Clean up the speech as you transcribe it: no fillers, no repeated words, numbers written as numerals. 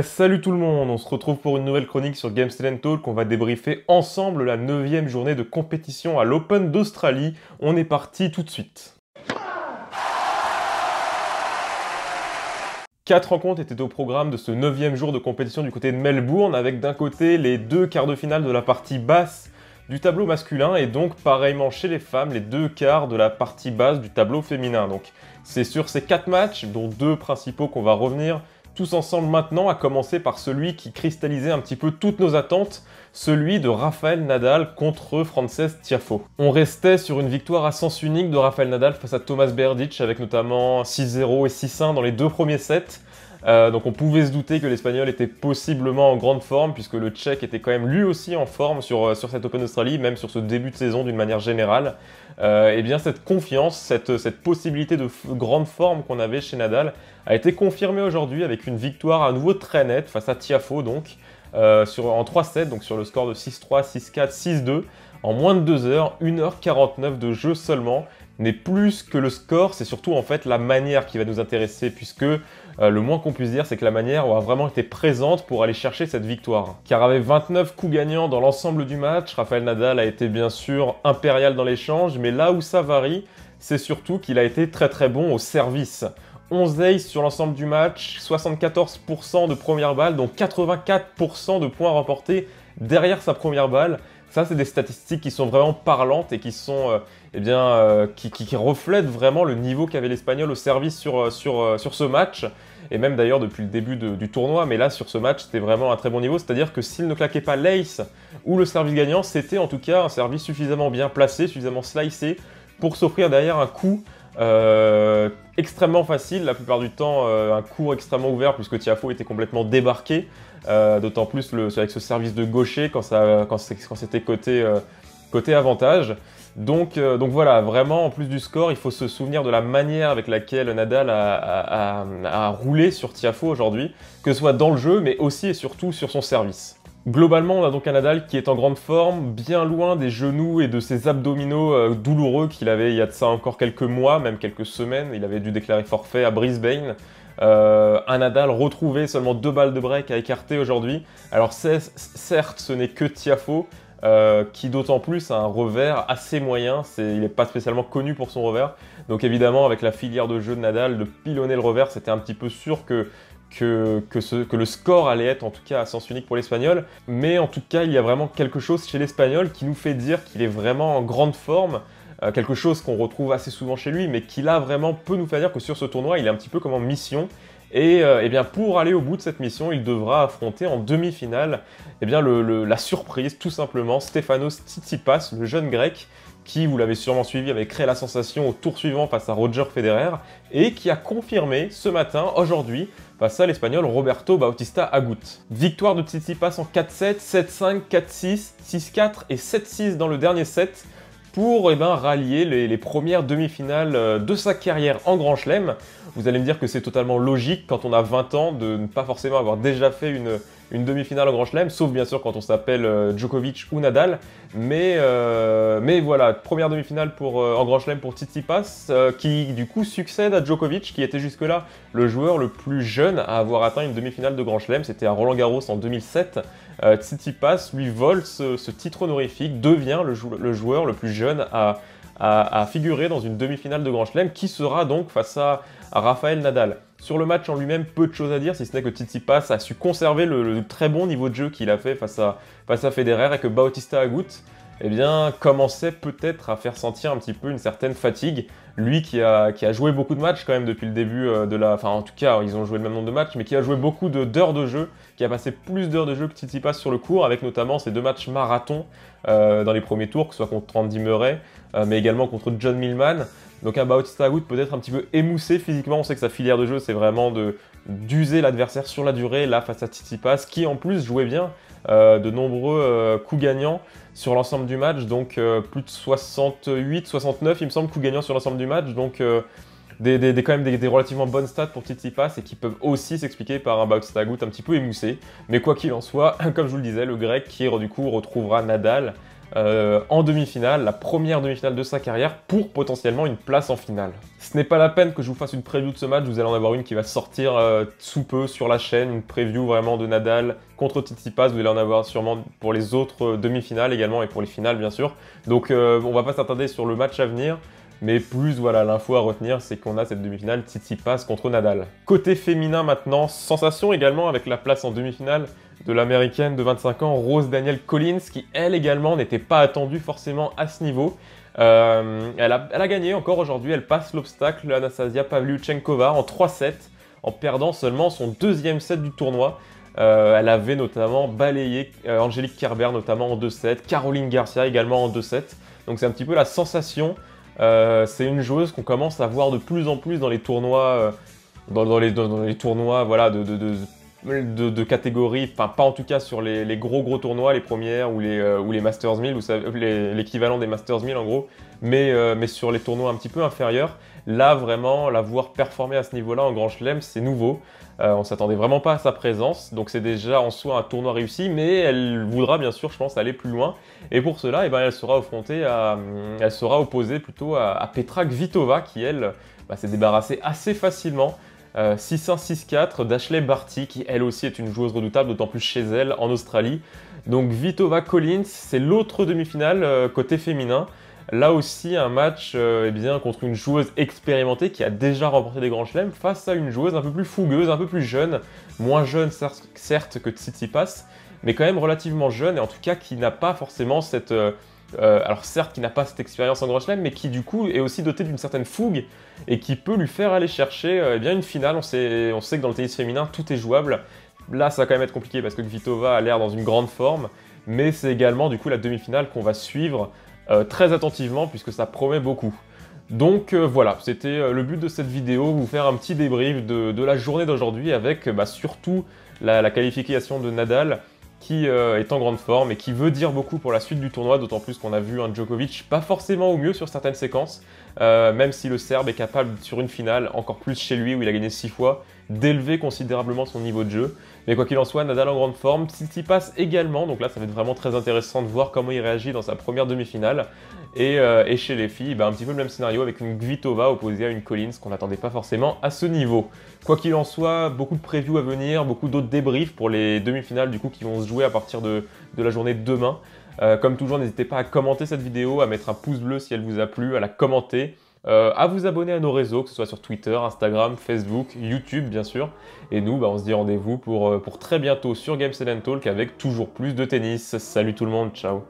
Salut tout le monde, on se retrouve pour une nouvelle chronique sur Games Talk. On va débriefer ensemble la 9e journée de compétition à l'Open d'Australie. On est parti tout de suite. 4 rencontres étaient au programme de ce 9e jour de compétition du côté de Melbourne, avec d'un côté les 2 quarts de finale de la partie basse du tableau masculin et donc pareillement chez les femmes, les 2 quarts de la partie basse du tableau féminin. Donc c'est sur ces 4 matchs, dont 2 principaux qu'on va revenir tous ensemble maintenant, à commencer par celui qui cristallisait un petit peu toutes nos attentes, celui de Rafael Nadal contre Frances Tiafoe. On restait sur une victoire à sens unique de Rafael Nadal face à Thomas Berdych, avec notamment 6-0 et 6-1 dans les 2 premiers sets. Donc on pouvait se douter que l'Espagnol était possiblement en grande forme, puisque le Tchèque était quand même lui aussi en forme sur cette Open d'Australie, même sur ce début de saison d'une manière générale. Et bien cette confiance, cette possibilité de grande forme qu'on avait chez Nadal a été confirmée aujourd'hui avec une victoire à nouveau très nette face à Tiafoe, donc en 3 sets, donc sur le score de 6-3, 6-4, 6-2, en moins de 2 heures, 1h49 de jeu seulement. N'est plus que le score, c'est surtout en fait la manière qui va nous intéresser, puisque le moins qu'on puisse dire, c'est que la manière a vraiment été présente pour aller chercher cette victoire. Car avec 29 coups gagnants dans l'ensemble du match, Rafael Nadal a été bien sûr impérial dans l'échange, mais là où ça varie, c'est surtout qu'il a été très très bon au service. 11 aces sur l'ensemble du match, 74% de première balle, donc 84% de points remportés derrière sa première balle. Ça, c'est des statistiques qui sont vraiment parlantes et qui sont, qui reflètent vraiment le niveau qu'avait l'Espagnol au service sur ce match. Et même d'ailleurs depuis le début du tournoi, mais là sur ce match, c'était vraiment un très bon niveau. C'est-à-dire que s'il ne claquait pas l'ace ou le service gagnant, c'était en tout cas un service suffisamment bien placé, suffisamment slicé pour s'offrir derrière un coup extrêmement facile, la plupart du temps un cours extrêmement ouvert, puisque Tiafoe était complètement débarqué, d'autant plus avec ce service de gaucher quand c'était côté avantage. Donc voilà, vraiment en plus du score, il faut se souvenir de la manière avec laquelle Nadal a roulé sur Tiafoe aujourd'hui, que ce soit dans le jeu, mais aussi et surtout sur son service. Globalement, on a donc un Nadal qui est en grande forme, bien loin des genoux et de ses abdominaux douloureux qu'il avait il y a de ça encore quelques mois, même quelques semaines. Il avait dû déclarer forfait à Brisbane. Un Nadal retrouvé, seulement 2 balles de break à écarter aujourd'hui. Alors certes, ce n'est que Tiafoe, qui d'autant plus a un revers assez moyen. Il n'est pas spécialement connu pour son revers. Donc évidemment, avec la filière de jeu de Nadal, de pilonner le revers, c'était un petit peu sûr que le score allait être en tout cas à sens unique pour l'Espagnol. Mais en tout cas, il y a vraiment quelque chose chez l'Espagnol qui nous fait dire qu'il est vraiment en grande forme. Quelque chose qu'on retrouve assez souvent chez lui, mais qui là vraiment peut nous faire dire que sur ce tournoi, il est un petit peu comme en mission. Et bien pour aller au bout de cette mission, il devra affronter en demi-finale la surprise, tout simplement, Stefanos Tsitsipas, le jeune grec, qui, vous l'avez sûrement suivi, avait créé la sensation au tour suivant face à Roger Federer, et qui a confirmé ce matin, aujourd'hui, face à l'Espagnol Roberto Bautista Agut. Victoire de Tsitsipas en 4-7, 7-5, 4-6, 6-4 et 7-6 dans le dernier set, pour rallier les premières demi-finales de sa carrière en Grand Chelem. Vous allez me dire que c'est totalement logique quand on a 20 ans de ne pas forcément avoir déjà fait une demi-finale en Grand Chelem, sauf bien sûr quand on s'appelle Djokovic ou Nadal. Mais voilà, première demi-finale en Grand Chelem pour Tsitsipas, qui du coup succède à Djokovic, qui était jusque-là le joueur le plus jeune à avoir atteint une demi-finale de Grand Chelem. C'était à Roland-Garros en 2007. Tsitsipas lui vole ce titre honorifique, devient le joueur le plus jeune à figurer dans une demi-finale de Grand Chelem, qui sera donc face à Rafael Nadal. Sur le match en lui-même, peu de choses à dire, si ce n'est que Tsitsipas a su conserver le très bon niveau de jeu qu'il a fait face à Federer, et que Bautista Agut commençait peut-être à faire sentir un petit peu une certaine fatigue. Lui qui a joué beaucoup de matchs quand même depuis le début Enfin, en tout cas, ils ont joué le même nombre de matchs, mais qui a joué beaucoup d'heures de jeu, qui a passé plus d'heures de jeu que Tsitsipas sur le court, avec notamment ces 2 matchs marathon dans les premiers tours, que ce soit contre Andy Murray, mais également contre John Millman. Donc un Bautista Agut peut-être un petit peu émoussé physiquement. On sait que sa filière de jeu, c'est vraiment d'user l'adversaire sur la durée, là face à Tsitsipas, qui en plus jouait bien, de nombreux coups gagnants sur l'ensemble du match, donc plus de 68, 69 il me semble, coups gagnants sur l'ensemble du match, donc quand même des relativement bonnes stats pour Tsitsipas, et qui peuvent aussi s'expliquer par un Bautista Agut un petit peu émoussé. Mais quoi qu'il en soit, comme je vous le disais, le grec qui du coup retrouvera Nadal en demi-finale, la première demi-finale de sa carrière, pour potentiellement une place en finale. Ce n'est pas la peine que je vous fasse une preview de ce match, vous allez en avoir une qui va sortir sous peu sur la chaîne, une preview vraiment de Nadal contre Tsitsipas, vous allez en avoir sûrement pour les autres demi-finales également et pour les finales bien sûr. Donc on va pas s'attarder sur le match à venir. Mais plus, voilà, l'info à retenir, c'est qu'on a cette demi-finale Tsitsipas contre Nadal. Côté féminin maintenant, sensation également avec la place en demi-finale de l'américaine de 25 ans, Rose Danielle Collins, qui elle également n'était pas attendue forcément à ce niveau. Elle a gagné encore aujourd'hui, elle passe l'obstacle, Anastasia Pavlyuchenkova en 3-7, en perdant seulement son deuxième set du tournoi. Elle avait notamment balayé Angélique Kerber notamment en 2-7, Caroline Garcia également en 2-7. Donc c'est un petit peu la sensation. C'est une joueuse qu'on commence à voir de plus en plus dans les tournois, dans les tournois voilà, de catégorie, enfin pas en tout cas sur les gros tournois, les premières ou les Masters 1000, l'équivalent des Masters 1000 en gros, mais sur les tournois un petit peu inférieurs, là vraiment, la voir performer à ce niveau-là en Grand Chelem, c'est nouveau. On s'attendait vraiment pas à sa présence, donc c'est déjà en soi un tournoi réussi, mais elle voudra bien sûr, je pense, aller plus loin. Et pour cela, eh ben, elle sera opposée plutôt à Petra Kvitova, qui elle s'est débarrassée assez facilement. 6-1, 6-4 d'Ashley Barty, qui elle aussi est une joueuse redoutable, d'autant plus chez elle en Australie. Donc Kvitova Collins, c'est l'autre demi-finale côté féminin. Là aussi, un match eh bien, contre une joueuse expérimentée qui a déjà remporté des grands chelems face à une joueuse un peu plus fougueuse, un peu plus jeune, moins jeune certes que Tsitsipas, mais quand même relativement jeune et en tout cas qui n'a pas forcément cette... alors certes, qui n'a pas cette expérience en grand chelem, mais qui du coup est aussi dotée d'une certaine fougue et qui peut lui faire aller chercher eh bien, une finale. On sait que dans le tennis féminin, tout est jouable. Là, ça va quand même être compliqué parce que Kvitova a l'air dans une grande forme, mais c'est également du coup la demi-finale qu'on va suivre très attentivement puisque ça promet beaucoup. Donc voilà, c'était le but de cette vidéo, vous faire un petit débrief de la journée d'aujourd'hui avec surtout la qualification de Nadal qui est en grande forme et qui veut dire beaucoup pour la suite du tournoi, d'autant plus qu'on a vu un Djokovic pas forcément au mieux sur certaines séquences, même si le Serbe est capable sur une finale, encore plus chez lui où il a gagné 6 fois, d'élever considérablement son niveau de jeu. Mais quoi qu'il en soit, Nadal en grande forme, Tsitsipas également, donc là ça va être vraiment très intéressant de voir comment il réagit dans sa première demi-finale. Et chez les filles, un petit peu le même scénario avec une Kvitova opposée à une Collins qu'on n'attendait pas forcément à ce niveau. Quoi qu'il en soit, beaucoup de previews à venir, beaucoup d'autres débriefs pour les demi-finales du coup qui vont se jouer à partir de la journée de demain. Comme toujours, n'hésitez pas à commenter cette vidéo, à mettre un pouce bleu si elle vous a plu, à la commenter, à vous abonner à nos réseaux, que ce soit sur Twitter, Instagram, Facebook, YouTube bien sûr. Et nous, on se dit rendez-vous pour très bientôt sur Games & Talk avec toujours plus de tennis. Salut tout le monde, ciao!